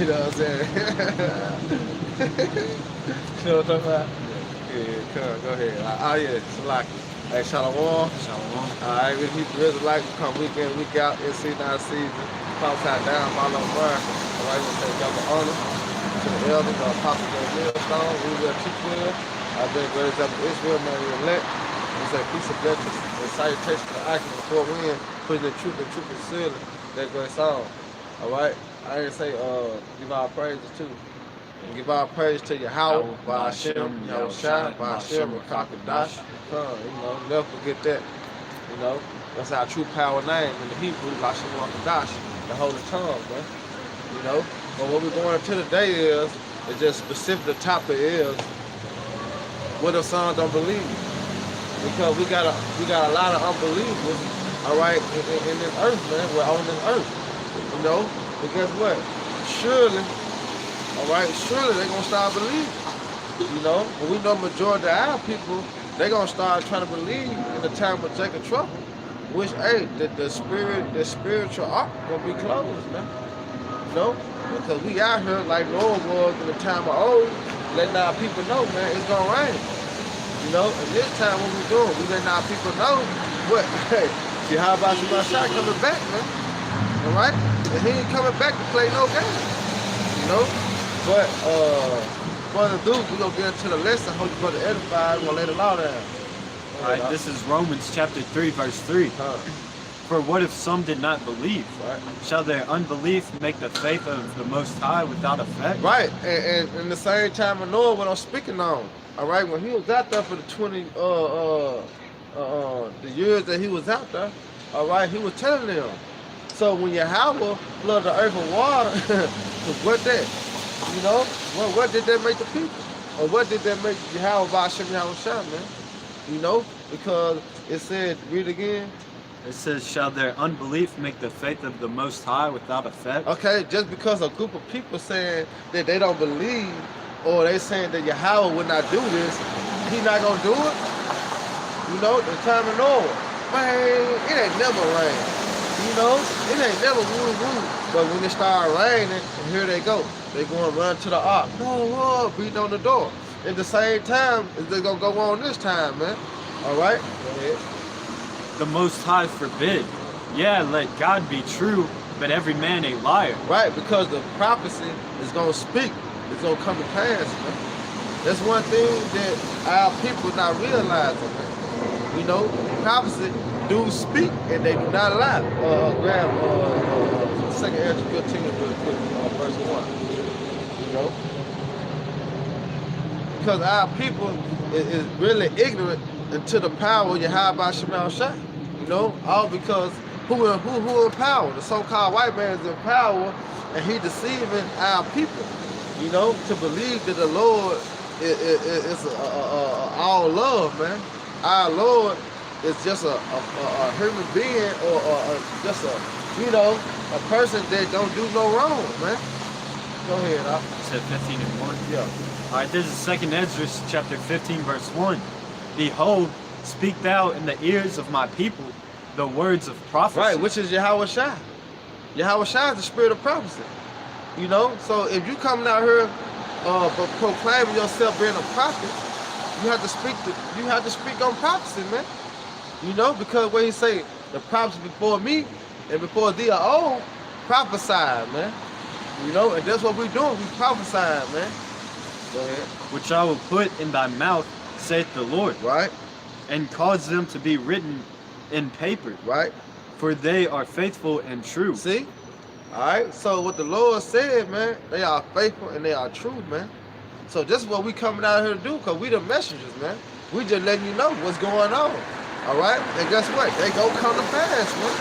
know what I'm saying? You know what I'm talking about? Yeah, come on, go ahead. Oh yeah, Salaki. Hey, Shalom. Shalom. Alright, we Hebrew like we come week in, week out, in season out of season. Upside down, follow bar. Alright, we'll take double honor to the elders, the apostles of the millstone, we will teach well. I've been great example of Israel, man, we elect. We say peace and blessings and salutation to Akim before we in, putting the truth and sealing that great song. Alright? I ain't say give our praises too. And give our praise to Yahweh, by Hashem, Yahushua, by Hashem, Rakakadash. You know, never forget that. You know, that's our true power name in the Hebrew, Hashem Rakakadash, the holy tongue, man. You know, but what we're going into today is just specific. The topic is what if some don't believe? Because we got a lot of unbelievers, all right, in this earth, man. We're on this earth, you know. But guess what? Surely. All right, surely they're going to start believing, you know. But we know majority of our people, they're going to start trying to believe in the time of Jacob trouble, which, hey, the spiritual ark going to be closed, man. You know, because we out here like Noah was in the time of old, letting our people know, man, it's going to rain. You know, and this time what we doing, we letting our people know what, hey, how about Shemashah coming back, man? All right? And he ain't coming back to play no game, you know? But, Brother Duke, we're going to get into the lesson. Hope you brother edified. We're going to lay the law down. All right, this is Romans chapter 3, verse 3. For what if some did not believe? Right. Shall their unbelief make the faith of the Most High without effect? Right, and in the same time of Noah, what I'm speaking on, all right, when he was out there for the 20, the years that he was out there, all right, he was telling them. So when Yahweh flooded the earth with water, what that? You know, what did that make the people? Or what did that make Yahweh by Hashem Yahushua, man? You know, because it said, read again. It says, shall their unbelief make the faith of the Most High without effect? Okay, just because a group of people saying that they don't believe, or they saying that Yahweh would not do this, he not gonna do it? You know, the time of Noah, man, it ain't never rained. You know, it ain't never woo. But when it started raining, and here they go. They going to run to the ark. No, beating on the door. At the same time, they're going to go on this time, man. All right? Go ahead. The Most High forbid. Yeah, let God be true, but every man a liar. Right, because the prophecy is going to speak. It's going to come to pass, man. That's one thing that our people not realizing, man. You know, prophecy do speak and they do not lie. Grab 2 Ezra 15 real quick, verse 1. You know? Because our people is really ignorant into the power of Yahweh Shemal Shai. You know? All because who in power? The so-called white man is in power and he deceiving our people. You know? To believe that the Lord is all love, man. Our Lord is just a human being or just a, you know, a person that don't do no wrong, man. Go ahead, Al. It said 15 and 1. Yeah. All right, this is 2 Ezra chapter 15, verse 1. Behold, speak thou in the ears of my people the words of prophecy. Right, which is Yahweh Shai. Yahweh Shai is the spirit of prophecy. You know, so if you coming out here proclaiming yourself being a prophet, you have to speak on prophecy, man. You know, because when he say the prophets before me and before thee are old, prophesy, man. You know, and that's what we're doing. We prophesying, man. Go ahead. Which I will put in thy mouth, saith the Lord. Right. And cause them to be written in paper. Right. For they are faithful and true. See? All right. So what the Lord said, man, they are faithful and they are true, man. So this is what we coming out here to do, because we the messengers, man. We just letting you know what's going on. All right? And guess what? They go come to pass, man.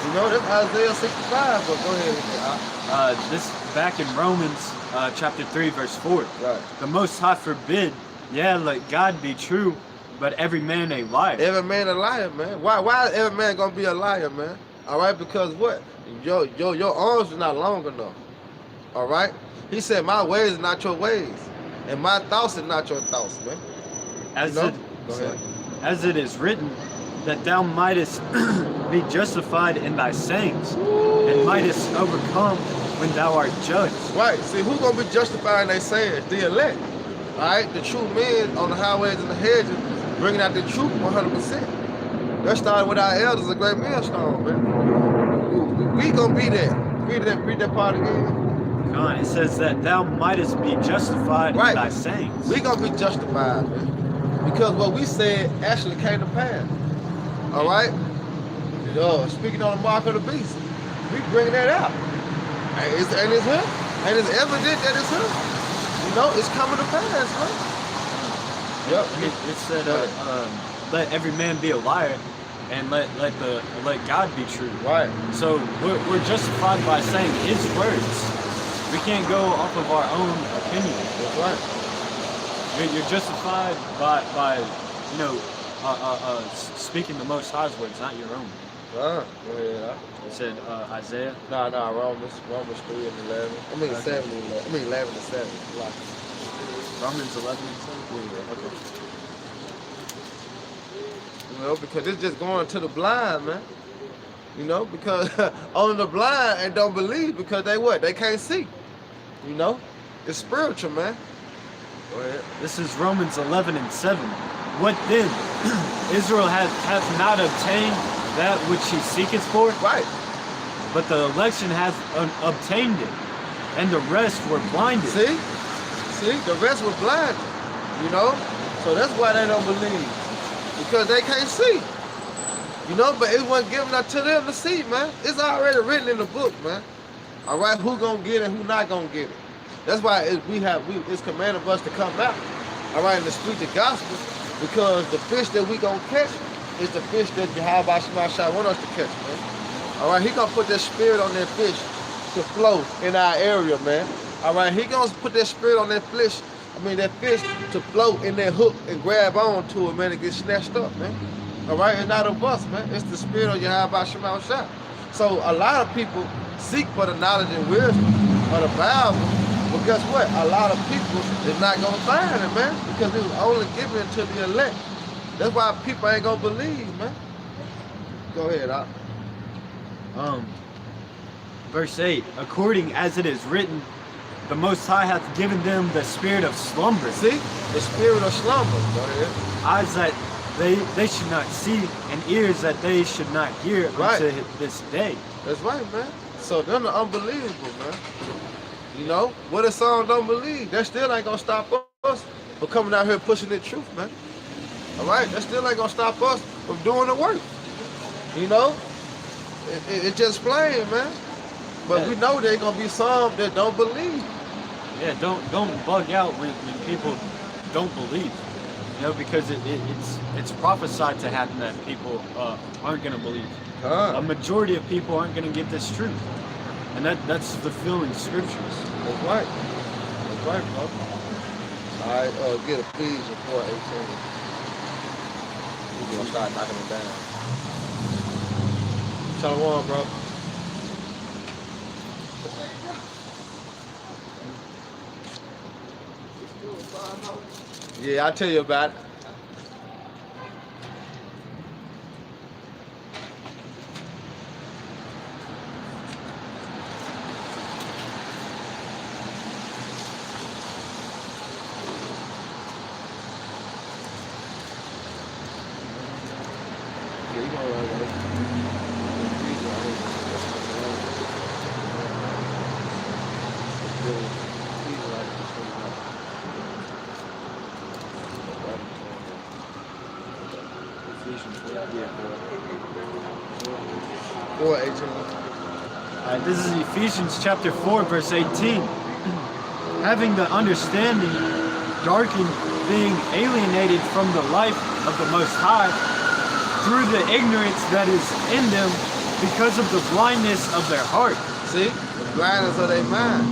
You know, that's Isaiah 65, but go ahead. This back in Romans chapter 3, verse 4. Right. The Most High forbid, yeah, let God be true, but every man a liar. Every man a liar, man. Why is every man gonna be a liar, man? All right, because what? Your arms are not long enough. All right? He said, my ways are not your ways, and my thoughts are not your thoughts, man. As it is written, that thou mightest be justified in thy sayings, and mightest overcome when thou art judged. Right. See, who's gonna be justified in their sins? The elect. All right. The true men on the highways and the hedges, bringing out the truth 100%. That started with our elders, a great millstone, man. We gonna be there. Read that part again. Come on, it says that thou mightest be justified Right. in thy sayings. We gonna be justified, man. Because what we said actually came to pass. All right. Speaking on the mark of the beast, we bringing that out. And it's here. And it's evident that it's here. You know, it's coming to pass, man. Yep. It said, let every man be a liar, and let God be true. Right. So we're justified by saying His words. We can't go off of our own opinion. That's right. You're justified by speaking the Most High's words, not your own. Go ahead. It said Isaiah. No, Romans 3 and 11. I mean Okay. 7 and 11. I mean 11 and 7. Like, Romans 11 and 7. yeah, okay. You know, because it's just going to the blind, man. You know, because only the blind and don't believe because they can't see. You know, it's spiritual, man. Go ahead. This is Romans 11 and 7. What then? Israel hath not obtained that which he seeketh for, Right. but the election hath obtained it, and the rest were blinded. See, the rest were blinded. You know, so that's why they don't believe because they can't see. You know, but it wasn't given up to them to see, man. It's already written in the book, man. All right, who gonna get it, who not gonna get it. That's why it's commanded us to come out, all right, and to speak the gospel, because the fish that we gonna catch is the fish that Yahweh Shemashah want us to catch, man. All right, He gonna put that spirit on that fish to flow in our area, man. All right, He gonna put that spirit on that fish to float in that hook and grab onto it, man, and get snatched up, man. All right, it's not of us, man. It's the spirit of Yahweh Shemashah. So a lot of people seek for the knowledge and wisdom of the Bible, but guess what? A lot of people is not gonna find it, man, because it was only given to the elect. That's why people ain't gonna believe, man. Go ahead, Doc. Verse 8, according as it is written, the Most High hath given them the spirit of slumber. See? The spirit of slumber. Go ahead. Eyes that they should not see, and ears that they should not hear Right. unto this day. That's right, man. So they're unbelievable, man. You know, what if some don't believe? That still ain't gonna stop us from coming out here pushing the truth, man. All right? That still ain't gonna stop us from doing the work. You know? It just plain, man. But we know there gonna be some that don't believe. Yeah, don't bug out when people don't believe. You know, because it's prophesied to happen that people aren't gonna believe. A majority of people aren't gonna get this truth. And that's fulfilling scriptures. That's right. That's right, bro. All right, get Ephesians 4:18. We're gonna start knocking it down. Shalom, bro. Yeah, I'll tell you about it. Yeah, you gonna This is Ephesians chapter 4, verse 18. Having the understanding darkened, being alienated from the life of the Most High through the ignorance that is in them because of the blindness of their heart. See? The blindness of their mind.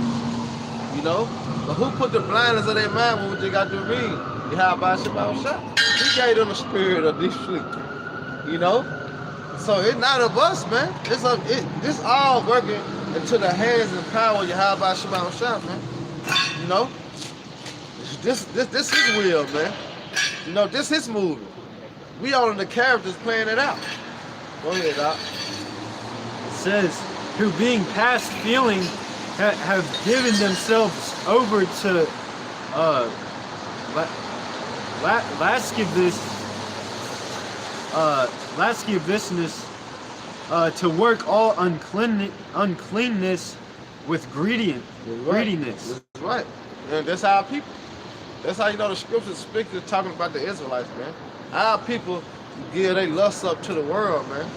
You know? But who put the blindness of their mind when we got to read? Yahweh Shemashah. He gave them the spirit of this sleep. You know? So it's not of us, man. It's all working into the hands and power of Yahweh Shemashah, man. You know? This his will, man. You know, this his movie. We all in the characters playing it out. Go ahead, Doc. It says, who being past feeling have given themselves over to lasciviousness, to work all uncleanness with greediness. That's right. And that's our people. That's how you know the scriptures speaking, talking about the Israelites, man. Our people give their lust up to the world, man.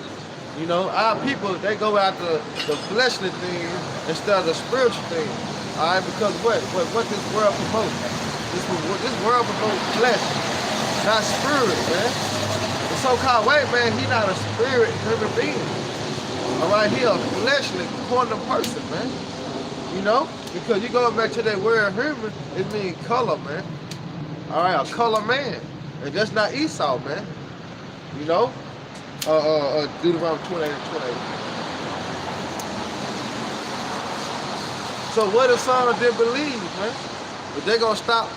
You know, our people, they go after the fleshly things instead of the spiritual things. All right, because what this world promotes? This world promotes flesh, not spirit, man. The so-called white man, he not a spirit human being. All right, he a fleshly, carnal person, man. You know, because you go back to that word human, it means color, man. All right, a color man, and that's not Esau, man. You know, Deuteronomy 28 and 28. So what if someone didn't believe, man? But they gonna stop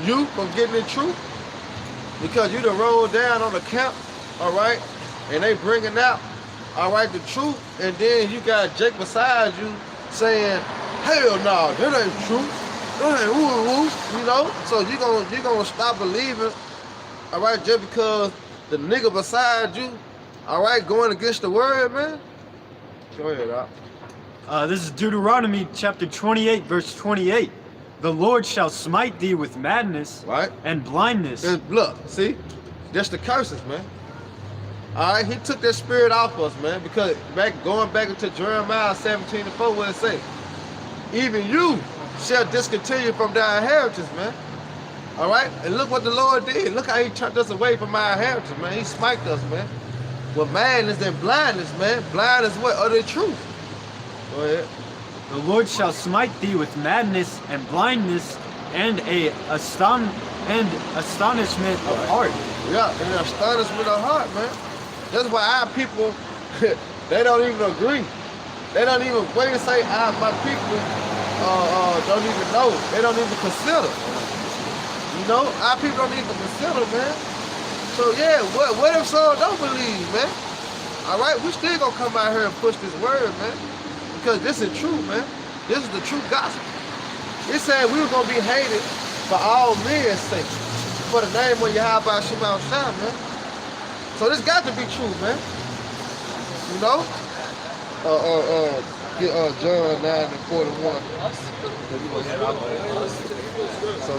you from getting the truth? Because you done rolled down on the camp, all right, and they bringing out, all right, the truth, and then you got Jake beside you saying, hell no, that ain't true. That ain't woo-woo, you know? So you gonna stop believing, all right, just because the nigga beside you, all right, going against the word, man? Go ahead, Doc. This is Deuteronomy chapter 28, verse 28. The Lord shall smite thee with madness, right, and blindness. And look, see? That's the curses, man. All right, he took that spirit off us, man, because going back into Jeremiah 17:4, what it say? Even you shall discontinue from thy inheritance, man. All right, and look what the Lord did. Look how he turned us away from our inheritance, man. He smite us, man. With madness and blindness, man. Blind is what? Of the truth. Go ahead. The Lord shall smite thee with madness and blindness and astonishment of heart. Yeah, and astonishment of heart, man. That's why our people, they don't even agree. They don't even, when you say my people don't even know. They don't even consider. You know, our people don't even consider, man. So yeah, what if someone don't believe, man? All right, we still gonna come out here and push this word, man. Because this is true, man. This is the true gospel. It said we were gonna be hated for all men's sake, for the name of Yahweh Shema Shah, man. So this got to be true, man. You know? Get John 9 and 41. So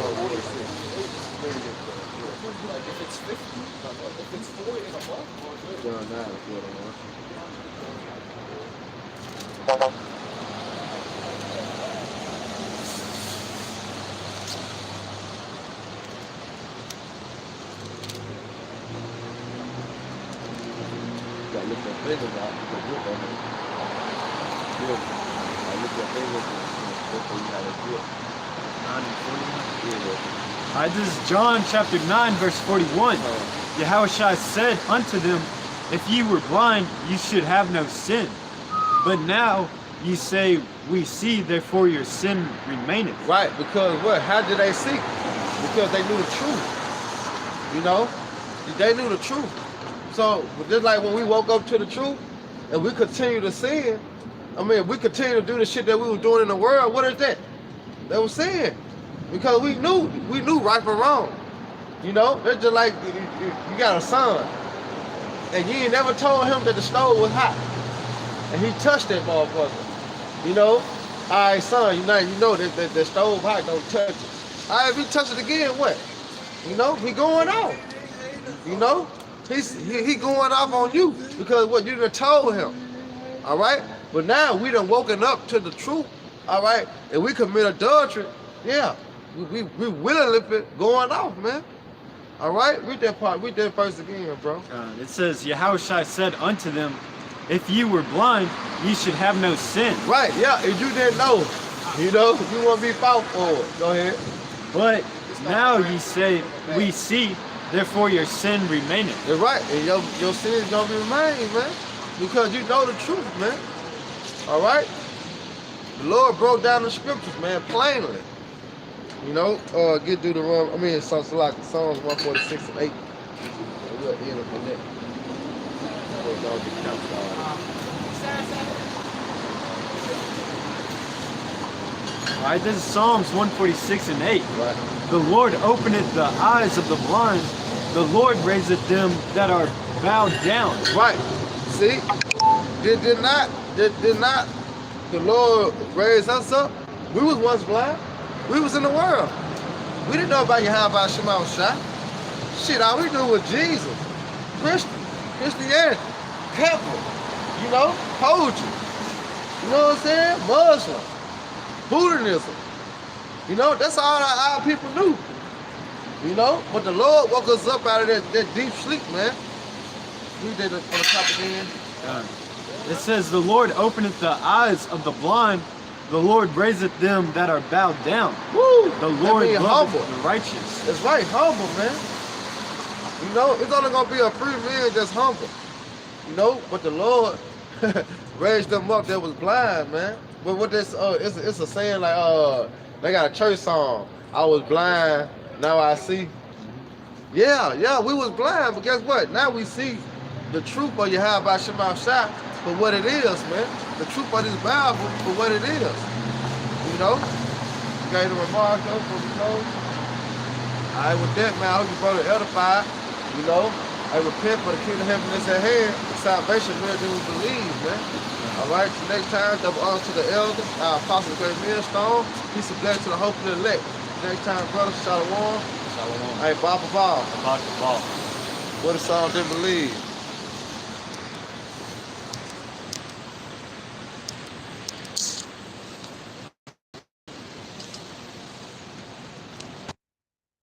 John 9 and 41. Gotta lift your fingers out. You can grip on it. Good. I lift your fingers before you have a grip. 9 and 41. Yeah. All right, this is John chapter 9, verse 41. Yahushua said unto them, if ye were blind, ye should have no sin. But now ye say, we see, therefore your sin remaineth. Right, because what? How did they see? Because they knew the truth. You know? They knew the truth. So, just like when we woke up to the truth and we continue to sin, I mean, we continue to do the shit that we were doing in the world, what is that? They were sin. Because we knew right from wrong. You know? It's just like you got a son and you ain't never told him that the stove was hot. And he touched that motherfucker. You know? All right, son, you know that the stove hot, don't touch it. All right, if he touch it again, what? You know, he going off. You know? He going off on you because what you done told him. All right? But now we done woken up to the truth. All right? And we commit adultery. Yeah. We willingly going off, man. All right? Read that verse again, bro. It says, Yahushua said unto them, if ye were blind, ye should have no sin. Right, yeah, if you didn't know, you know, you want to be fought for it. Go ahead. But now ye say, we see, therefore your sin remaineth. You're right, and your sin is going to remain, man, because you know the truth, man. All right? The Lord broke down the scriptures, man, plainly. You know, get through the run. I mean, it's Psalms 146 and 8. And we'll end up in that. All right, this is Psalms 146 and 8. Right. The Lord openeth the eyes of the blind. The Lord raiseth them that are bowed down. Right. See? Did not the Lord raise us up? We was once blind. We was in the world. We didn't know about Yahweh Shema Shah. Shit, all we knew was Jesus. Christianity. Catholic. You know? Poetry. You know what I'm saying? Muslim. Buddhism. You know, that's all our people knew. You know? But the Lord woke us up out of that deep sleep, man. Read that on the top again. It says, the Lord openeth the eyes of the blind. The Lord raiseth them that are bowed down. Woo! The Lord humble. loveth the righteous. That's right, humble, man. You know, it's only gonna be a free man that's humble. You know, but the Lord raised them up that was blind, man. But what this it's a saying like they got a church song. I was blind, now I see. Yeah, we was blind, but guess what? Now we see the truth of Yahweh Shema Shah for what it is, man. The truth of this Bible for what it is. You know? Okay, the remark though, for we know. Alright, with that, man, I hope you brother edified. You know? I repent for the kingdom of heaven is at hand. Salvation real than we believe, man. Alright, so next time, double honor to the elders, our apostle, great millstone. Peace and blessing to the hope of the elect. Next time, brother, Shalom. Shalom. Hey, Baba Ball. About the ball. What a song they believe.